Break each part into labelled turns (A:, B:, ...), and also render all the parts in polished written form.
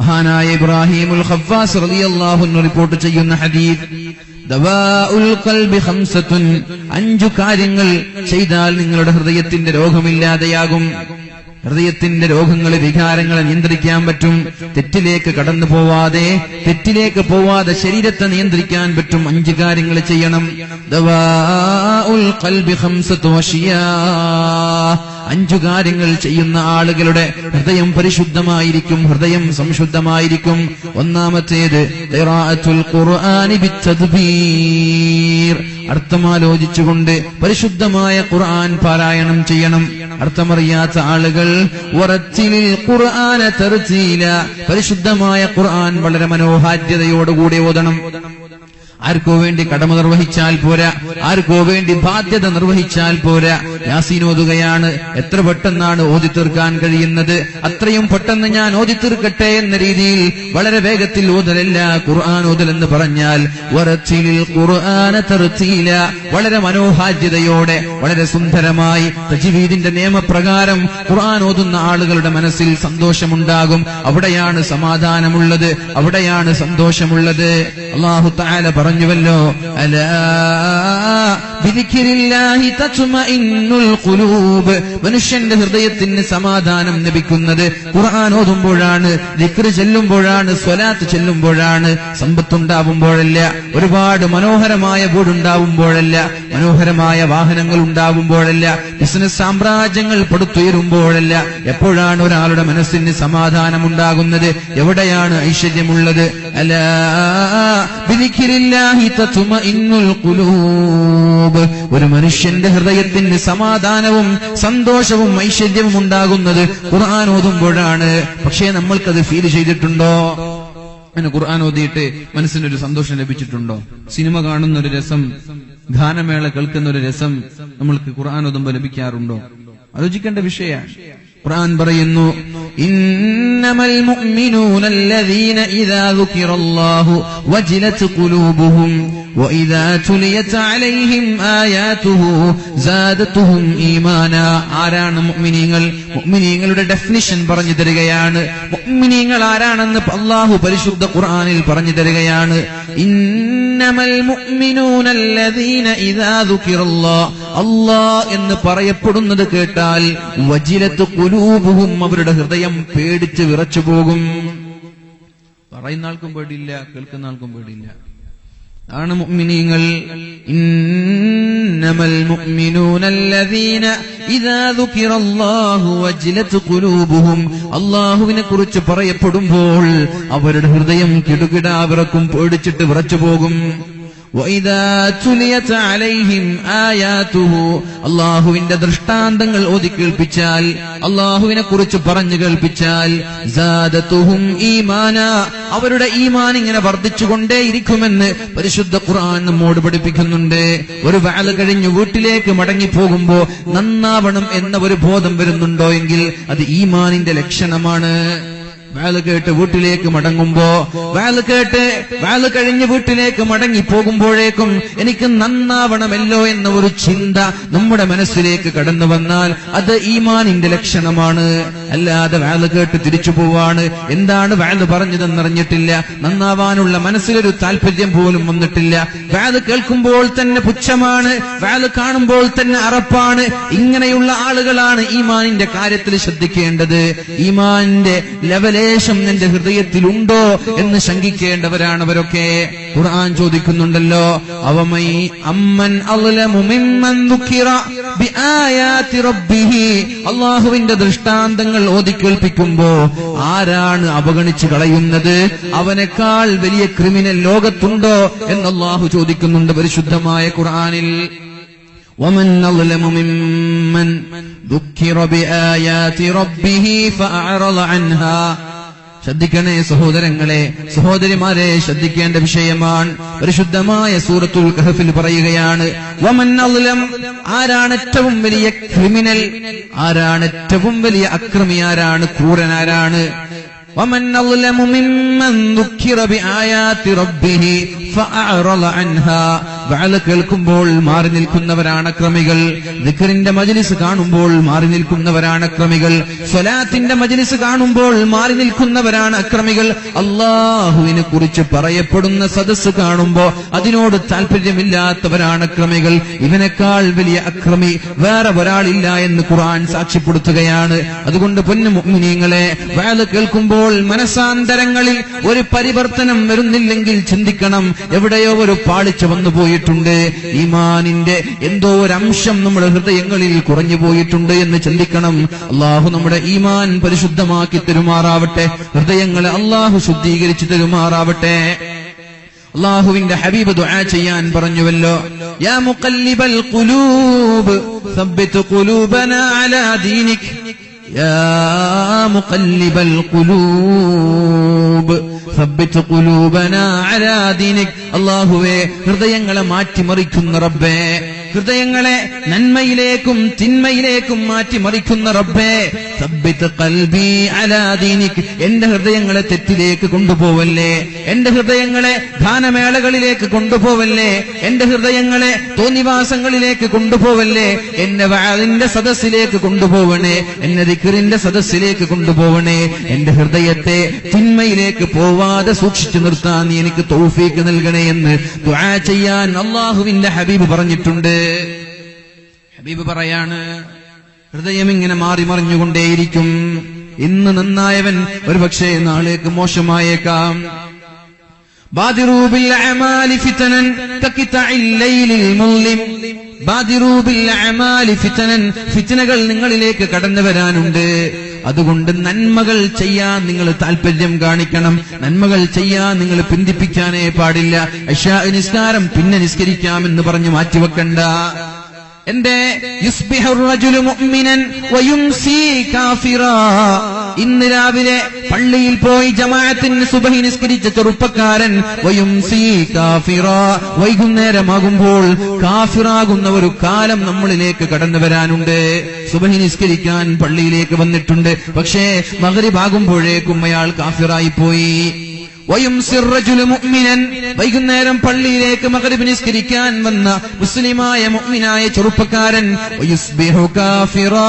A: മഹാനായ ഇബ്രാഹിമുൽ ഖഫ്ഫാസ് റളിയല്ലാഹു അൻഹു റിപ്പോർട്ട് ചെയ്യുന്ന ഹദീസ്, ദവാഉൽ ഖൽബി ഖംസത്തുൻ, 5 കാര്യങ്ങൾ ചെയ്താൽ നിങ്ങളുടെ ഹൃദയത്തിന്റെ രോഗമില്ലാതെയാകും. ഹൃദയത്തിന്റെ രോഗങ്ങളെ, വികാരങ്ങളെ നിയന്ത്രിക്കാൻ പറ്റും. തെറ്റിലേക്ക് കടന്നു പോവാതെ ശരീരത്തെ നിയന്ത്രിക്കാൻ പറ്റും. 5 കാര്യങ്ങൾ ചെയ്യണം. ദവാഉൽ ഖൽബി ഖംസത്തു അശിയാ, 5 കാര്യങ്ങൾ ചെയ്യുന്ന ആളുകളുടെ ഹൃദയം പരിശുദ്ധമായിരിക്കും, ഹൃദയം സംശുദ്ധമായിരിക്കും. ഒന്നാമത്തേത് ഖിറാഅത്തുൽ ഖുർആനി ബിത്തദ്ബീർ, അർത്ഥമാലോചിച്ചുകൊണ്ട് പരിശുദ്ധമായ ഖുർആൻ പാരായണം ചെയ്യണം. അർത്ഥമറിയാത്ത ആളുകൾ വറത്തിലിൽ ഖുർആന തർതീല, പരിശുദ്ധമായ ഖുർആൻ വളരെ മനോഹാരിതയോടുകൂടി ഓതണം. ആർക്കോ വേണ്ടി കടമ നിർവഹിച്ചാൽ പോരാ, ആർക്കോ വേണ്ടി ബാധ്യത നിർവഹിച്ചാൽ പോരാ. യാസീൻ ഓതുകയാണ്, എത്ര പെട്ടെന്നാണ് ഓതി തീർക്കാൻ കഴിയുന്നത് അത്രയും പെട്ടെന്ന് ഞാൻ ഓതി തീർക്കട്ടെ എന്ന രീതിയിൽ വളരെ വേഗത്തിൽ ഓതലല്ല ഖുർആൻ ഓതലെന്ന് പറഞ്ഞാൽ വറത്തിലിൽ ഖുർആന തർതീല, വളരെ മനോഹാരിതയോടെ വളരെ സുന്ദരമായി തജ്വീദിന്റെ നിയമപ്രകാരം ഖുർആൻ ഓതുന്ന ആളുകളുടെ മനസ്സിൽ സന്തോഷമുണ്ടാകും. അവിടെയാണ് സമാധാനമുള്ളത്, അവിടെയാണ് സന്തോഷമുള്ളത്. അല്ലാഹു തആല പറഞ്ഞുവല്ലോ, അലാ ബിദിക്രില്ലാഹി തത്മഇന്നുൽ ഖുലൂബ്, മനുഷ്യന്റെ ഹൃദയത്തിന് സമാധാനം ലഭിക്കുന്നത് ഖുർആൻ ഓതുമ്പോഴാണ്, ദിക്ർ ചെല്ലുമ്പോഴാണ്, സ്വലാത്ത് ചെല്ലുമ്പോഴാണ്. സമ്പത്തുണ്ടാവുമ്പോഴല്ല, ഒരുപാട് മനോഹരമായ വീടുണ്ടാവുമ്പോഴല്ല, മനോഹരമായ വാഹനങ്ങൾ ഉണ്ടാവുമ്പോഴല്ല, ബിസിനസ് സാമ്രാജ്യങ്ങൾ പടുത്തുയരുമ്പോഴല്ല. എപ്പോഴാണ് ഒരാളുടെ മനസ്സിന് സമാധാനമുണ്ടാകുന്നത്? എവിടെയാണ് ഐശ്വര്യമുള്ളത്? അലാ ബിദിക്രില്ലാഹി തത്മഇന്നുൽ ഖുലൂബ്, ഒരു മനുഷ്യന്റെ ഹൃദയത്തിന് സമാധാനവും സന്തോഷവും ഐശ്വര്യവും ഉണ്ടാകുന്നത് ഖുർആൻ ഓതുമ്പോഴാണ്. പക്ഷേ നമ്മൾക്കത് ഫീൽ ചെയ്തിട്ടുണ്ടോ? അങ്ങനെ ഖുർആൻ ഓതിയിട്ട് മനസ്സിനൊരു സന്തോഷം ലഭിച്ചിട്ടുണ്ടോ? സിനിമ കാണുന്ന ഒരു രസം, ഗാനമേള കേൾക്കുന്ന ഒരു രസം നമ്മൾക്ക് ഖുർആൻ ഓതുമ്പോൾ ലഭിക്കാറുണ്ടോ? ആലോചിക്കേണ്ട വിഷയമാണ്. ഖുർആൻ പറയുന്നു, ഇന്നമൽ മുഅ്മിനൂന അല്ലദീന ഇദാ ദുകിറല്ലാഹു വജിലത് ഖുലൂബുഹും വഇദാ തുലിയത് അലൈഹിം ആയാതുഹു സാദതുഹും ഈമാനാ. ആരാണ് മുഅ്മിനീങ്ങൾ? മുഅ്മിനീങ്ങളുടെ ഡെഫിനിഷൻ പറഞ്ഞു തരികയാണ്. മുഅ്മിനീങ്ങൾ ആരാണെന്ന് അല്ലാഹു പരിശുദ്ധ ഖുർആനിൽ പറഞ്ഞു തരികയാണ്. ഇന്നമൽ മുഅ്മിനൂന അല്ലദീന ഇദാ ദുകിറല്ലാഹ്, അല്ലാഹ് എന്ന് പറയപ്പെടുന്നത് കേട്ടാൽ വജിലത് ഖുലൂബുഹും, അവരുടെ ഹൃദയം പേടിച്ച് വിറച്ചു പോകും. പറയുന്ന ആൾക്കും പേടിയില്ല, കേൾക്കുന്ന ആൾക്കും പേടിയില്ല. ആണ് മുഅ്മിനീങ്ങൾ. ഇന്നമൽ മുഅ്മിനൂന അല്ലദീന ഇദാ ദുകിറല്ലാഹു വജിലത് ഖുലൂബുഹും, അല്ലാഹുവിനെ കുറിച്ച് പറയപ്പെടുമ്പോൾ അവരുടെ ഹൃദയം കിടുകിടാ വിറക്കും, പേടിച്ചിട്ട് വിറച്ചു പോകും. വഇദാ തുലിയത് അലൈഹിം ആയാതുഹു, അല്ലാഹുവിന്റെ ദൃഷ്ടാന്തങ്ങൾ ഓതി കേൾപ്പിച്ചാൽ, അല്ലാഹുവിനെ കുറിച്ച് പറഞ്ഞു കേൾപ്പിച്ചാൽ, സാദതുഹും ഈമാനാ, അവരുടെ ഈമാൻ ഇങ്ങനെ വർദ്ധിച്ചുകൊണ്ടേയിരിക്കുമെന്ന് പരിശുദ്ധ ഖുർആൻ നമ്മോട് പഠിപ്പിക്കുന്നുണ്ട്. ഒരു വഅദ് കഴിഞ്ഞ് വീട്ടിലേക്ക് മടങ്ങി പോകുമ്പോ നന്നാവണം എന്ന ഒരു ബോധം വരുന്നുണ്ടോ എങ്കിൽ അത് ഈമാനിന്റെ ലക്ഷണമാണ്. വഅദ് കേട്ട് വീട്ടിലേക്ക് മടങ്ങുമ്പോ, വഅദ് കഴിഞ്ഞ് വീട്ടിലേക്ക് മടങ്ങി പോകുമ്പോഴേക്കും എനിക്ക് നന്നാവണമല്ലോ എന്ന ഒരു ചിന്ത നമ്മുടെ മനസ്സിലേക്ക് കടന്നു വന്നാൽ അത് ഈമാനിന്റെ ലക്ഷണമാണ്. അല്ലാതെ വഅദ് കേട്ട് തിരിച്ചു പോവാണ്, എന്താണ് വഅദ് പറഞ്ഞതെന്നറിഞ്ഞിട്ടില്ല, നന്നാവാനുള്ള മനസ്സിലൊരു താല്പര്യം പോലും വന്നിട്ടില്ല, വഅദ് കേൾക്കുമ്പോൾ തന്നെ പുച്ഛമാണ്, വഅദ് കാണുമ്പോൾ തന്നെ അറപ്പാണ്. ഇങ്ങനെയുള്ള ആളുകളാണ് ഈമാനിന്റെ കാര്യത്തിൽ ശ്രദ്ധിക്കേണ്ടത്. ഈമാനിന്റെ ലെവലേശം എന്റെ ഹൃദയത്തിലുണ്ടോ എന്ന് ശങ്കിക്കേണ്ടവരാണ് അവരൊക്കെ. ഖുർആൻ ചോദിക്കുന്നുണ്ടല്ലോ, അവമൈ അമ്മൻ അളലമു മിമ്മൻ ദുകിറ ബിആയാതി റബ്ബിഹി, അല്ലാഹുവിന്റെ ദൃഷ്ടാന്തങ്ങൾ ഓതി കേൾപ്പിക്കുമ്പോ ആരാണ് അവഗണിച്ചു കളയുന്നത്? അവനേക്കാൾ വലിയ ക്രിമിനൽ ലോകത്തുണ്ടോ എന്ന് അല്ലാഹു ചോദിക്കുന്നുണ്ട് പരിശുദ്ധമായ ഖുർആനിൽ. വമൻ അളലമു മിമ്മൻ ദുകിറ ബിആയാതി റബ്ബിഹി ഫഅറള അൻഹാ. ശ്രദ്ധിക്കണേ സഹോദരങ്ങളെ, സഹോദരിമാരെ, ശ്രദ്ധിക്കേണ്ട വിഷയമാണ്. പരിശുദ്ധമായ സൂറത്തുൽ കഹ്ഫിൽ പറയുകയാണ്, വമൻ അളലം, ആരാണ് ഏറ്റവും വലിയ ക്രിമിനൽ, ആരാണ് ഏറ്റവും വലിയ അക്രമി, ആരാണ് ക്രൂരൻ, ആരാണ്? വമൻ അളലമു മിമ്മൻ ദുക്കിറ ബിആയാതി റബ്ബിഹി ഫഅറള അൻഹാ. വഅദ് കേൾക്കുമ്പോൾ മാറി നിൽക്കുന്നവരാണ് അക്രമികൾ. ദിക്റിന്റെ മജ്ലിസ് കാണുമ്പോൾ മാറി നിൽക്കുന്നവരാണ് അക്രമികൾ. സ്വലാത്തിന്റെ മജ്ലിസ് കാണുമ്പോൾ മാറി നിൽക്കുന്നവരാണ് അക്രമികൾ. അല്ലാഹുവിനെ കുറിച്ച് പറയപ്പെടുന്ന സദസ്സ് കാണുമ്പോ അതിനോട് താല്പര്യമില്ലാത്തവരാണ് അക്രമികൾ. ഇവനേക്കാൾ വലിയ അക്രമി വേറെ ഒരാളില്ല എന്ന് ഖുർആൻ സാക്ഷ്യപ്പെടുത്തുകയാണ്. അതുകൊണ്ട് പൊന്നു മുഅ്മിനീങ്ങളെ, വഅദ് കേൾക്കുമ്പോൾ മനസാന്തരങ്ങളിൽ ഒരു പരിവർത്തനം വരുന്നില്ലെങ്കിൽ ചിന്തിക്കണം, എവിടെയോ ഒരു പാളിച്ച വന്നു പോയിട്ടുണ്ട്, ഈമാനിന്റെ എന്തോ ഒരു അംശം നമ്മുടെ ഹൃദയങ്ങളിൽ കുറഞ്ഞു പോയിട്ടുണ്ട് എന്ന് ചിന്തിക്കണം. അള്ളാഹു നമ്മുടെ ഈമാൻ പരിശുദ്ധമാക്കി തരുമാറാവട്ടെ. ഹൃദയങ്ങളെ അള്ളാഹു ശുദ്ധീകരിച്ചു തരുമാറാവട്ടെ. അള്ളാഹുവിന്റെ ഹബീബ് ദുആ ചെയ്യാൻ പറഞ്ഞുവല്ലോ, യാ മുഖല്ലിബൽ ഖുലൂബ് സബ്ബിത് ഖുലൂബനാ അലാ ദീനിക്, യാ മുഖല്ലിബൽ ഖുലൂബ് സബ്ബിത് ഖുലൂബനാ അലാ ദീനിക്. അല്ലാഹുവേ, ഹൃദയങ്ങളെ മാറ്റിമറിക്കുന്ന റബ്ബേ, ഹൃദയങ്ങളെ നന്മയിലേക്കും തിന്മയിലേക്കും മാറ്റിമറിക്കുന്ന റബ്ബേ, സബ്ബിത് ഖൽബി അലാ ദീനിക്. എന്റെ ഹൃദയങ്ങളെ തെറ്റിലേക്ക് കൊണ്ടുപോവല്ലേ, എന്റെ ഹൃദയങ്ങളെ ഗാനമേളകളിലേക്ക് കൊണ്ടുപോവല്ലേ, എന്റെ ഹൃദയങ്ങളെ തോന്നിവാസങ്ങളിലേക്ക് കൊണ്ടുപോവല്ലേ, എന്നെ വഅദിന്റെ സദസ്സിലേക്ക് കൊണ്ടുപോവണേ, എന്നെ ദിക്റിന്റെ സദസ്സിലേക്ക് കൊണ്ടുപോവണേ. എന്റെ ഹൃദയത്തെ തിന്മയിലേക്ക് പോവാതെ സൂക്ഷിച്ചു നിർത്താൻ നീ എനിക്ക് തൗഫീഖ് നൽകണേ എന്ന് ദുആ ചെയ്യാൻ അല്ലാഹുവിന്റെ ഹബീബ് പറഞ്ഞിട്ടുണ്ട്. ഹബീബ് പറയാണ്, ഹൃദയം ഇങ്ങനെ മാറി മറിഞ്ഞുകൊണ്ടേയിരിക്കും. ഇന്ന് നന്നായവൻ ഒരുപക്ഷേ നാളേക്ക് മോശമായേക്കാം. ബാദിറൂ ബിൽ അഅമാലി ഫിതനൻ കഖിതഇൽ ലൈലിൽ മുള്ളിം. ബാദിറൂ ബിൽ അഅമാലി ഫിതനൻ, ഫിത്നകൾ നിങ്ങളിലേക്ക് കടന്നു വരാനുണ്ട്. അതുകൊണ്ട് നന്മകൾ ചെയ്യാൻ നിങ്ങൾ താല്പര്യം കാണിക്കണം. നന്മകൾ ചെയ്യാൻ നിങ്ങൾ പിന്തിപ്പിക്കാനേ പാടില്ല. ഇശാ നിസ്കാരം പിന്നെ നിസ്കരിക്കാമെന്ന് പറഞ്ഞ് മാറ്റിവെക്കണ്ട. എന്റെ യുസ്ബിഹുർ റജുലു മുഅ്മിനൻ വയുംസി കാഫിറാ. ഇന്ന് രാവിലെ പള്ളിയിൽ പോയി ജമാഅത്തിന് സുബഹി നിസ്കരിച്ച ചെറുപ്പക്കാരൻ വയുംസി കാഫിറാ, വൈകുന്നേരമാകുമ്പോൾ കാഫിറാകുന്ന ഒരു കാലം നമ്മളിലേക്ക് കടന്നു വരാനുണ്ട്. സുബഹി നിസ്കരിക്കാൻ പള്ളിയിലേക്ക് വന്നിട്ടുണ്ട്, പക്ഷേ മഗ്രിബ് ആകുമ്പോഴേക്കും അയാൾ കാഫിറായി പോയി. വയുംസിർ റജുലു മുഅ്മിനൻ, വൈകുന്നേരം പള്ളിയിലേക്ക് മഗ്രിബ് നിസ്കരിക്കാൻ വന്ന മുസ്ലിമായ മുഅ്മിനായ ചെറുപ്പക്കാരൻ വയുസ്ബിഹു കാഫിറാ,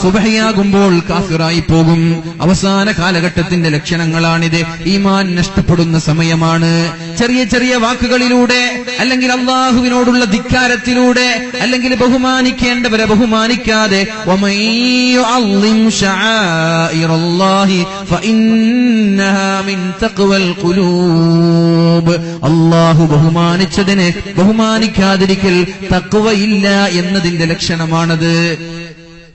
A: സുബ്ഹിയാകുമ്പോൾ കാഫിറായി പോകും. അവസാന കാലഘട്ടത്തിന്റെ ലക്ഷണങ്ങളാണിത്. ഈമാൻ നഷ്ടപ്പെടുന്ന സമയമാണ്. ചെറിയ ചെറിയ വാക്കുകളിലൂടെ, അല്ലെങ്കിൽ അല്ലാഹുവിനോടുള്ള ധിക്കാരത്തിലൂടെ, അല്ലെങ്കിൽ ബഹുമാനിക്കേണ്ടവരെ ബഹുമാനിക്കാതെ, വമൻ യുഅള്ളിം ശആഇറല്ലാഹി ഫഇന്നഹാ മിൻ തഖ്വൽ ഖുലൂബ്. അല്ലാഹു ബഹുമാനിച്ചതിനെ ബഹുമാനിക്കാതിരിക്കൽ തഖ്വയില്ല എന്നതിന്റെ ലക്ഷണമാണത്.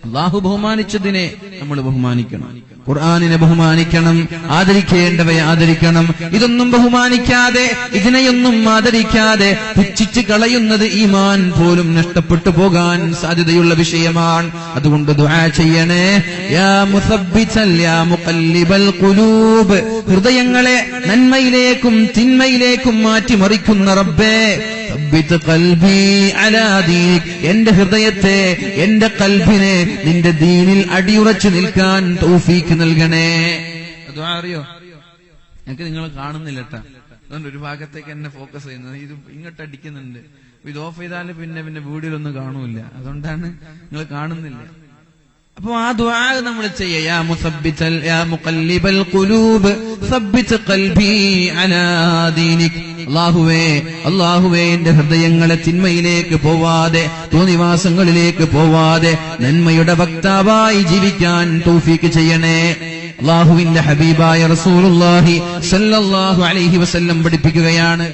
A: അല്ലാഹു ബഹുമാനിച്ചതിനെ നമ്മൾ ബഹുമാനിക്കണം. ഖുർആനിനെ ബഹുമാനിക്കണം, ആദരിക്കേണ്ടവയെ ആദരിക്കണം. ഇതൊന്നും ബഹുമാനിക്കാതെ, ഇതിനെയൊന്നും ആദരിക്കാതെ പുച്ഛിച്ച് കളയുന്നത് ഈമാൻ പോലും നഷ്ടപ്പെട്ടു പോകാൻ സാധ്യതയുള്ള വിഷയമാണ്. അതുകൊണ്ട് ദുആ ചെയ്യണേ, യാ മുസബ്ബിതൽ യാ മുഖല്ലിബൽ ഖുലൂബ്. ഹൃദയങ്ങളെ നന്മയിലേക്കും തിന്മയിലേക്കും മാറ്റിമറിക്കുന്ന റബ്ബേ, സബ്ബിത് ഖൽബി അലാ ദീനിക്. എന്റെ ഹൃദയത്തെ, എന്റെ ഖൽബിനെ നിന്റെ ദീനിൽ അടിയുറച്ചു നിൽക്കാൻ തൗഫീഖ് നൽകണേ. ദുആ അറിയോ? എനിക്ക് നിങ്ങൾ കാണുന്നില്ല ട്ടാ, അതുകൊണ്ട് ഒരു ഭാഗത്തേക്ക് എന്നെ ഫോക്കസ് ചെയ്യുന്നത്. ഇത് ഇങ്ങോട്ട് അടിക്കുന്നുണ്ട്. ഇത് ഓഫ് ചെയ്താൽ പിന്നെ വീഡിയോയിലൊന്നും കാണൂല, അതുകൊണ്ടാണ് നിങ്ങൾ കാണുന്നില്ല. അപ്പൊ ആ ദുആ നമ്മൾ ചെയ്യുക, യാ മുസബ്ബിതൽ യാ മുഖല്ലിബൽ ഖുലൂബ് സബ്ബിത് ഖൽബി അലാ ദീനിക്. അല്ലാഹുവേ, എന്റെ ഹൃദയങ്ങളെ തിന്മയിലേക്ക് പോവാതെ, തോന്നിവാസങ്ങളിലേക്ക് പോവാതെ നന്മയുടെ വക്താവായി ജീവിക്കാൻ തൗഫീഖ് ചെയ്യണേ. അല്ലാഹുവിന്റെ ഹബീബായ റസൂലുള്ളാഹി സ്വല്ലല്ലാഹു അലൈഹി വസല്ലം പഠിപ്പിക്കുകയാണ്.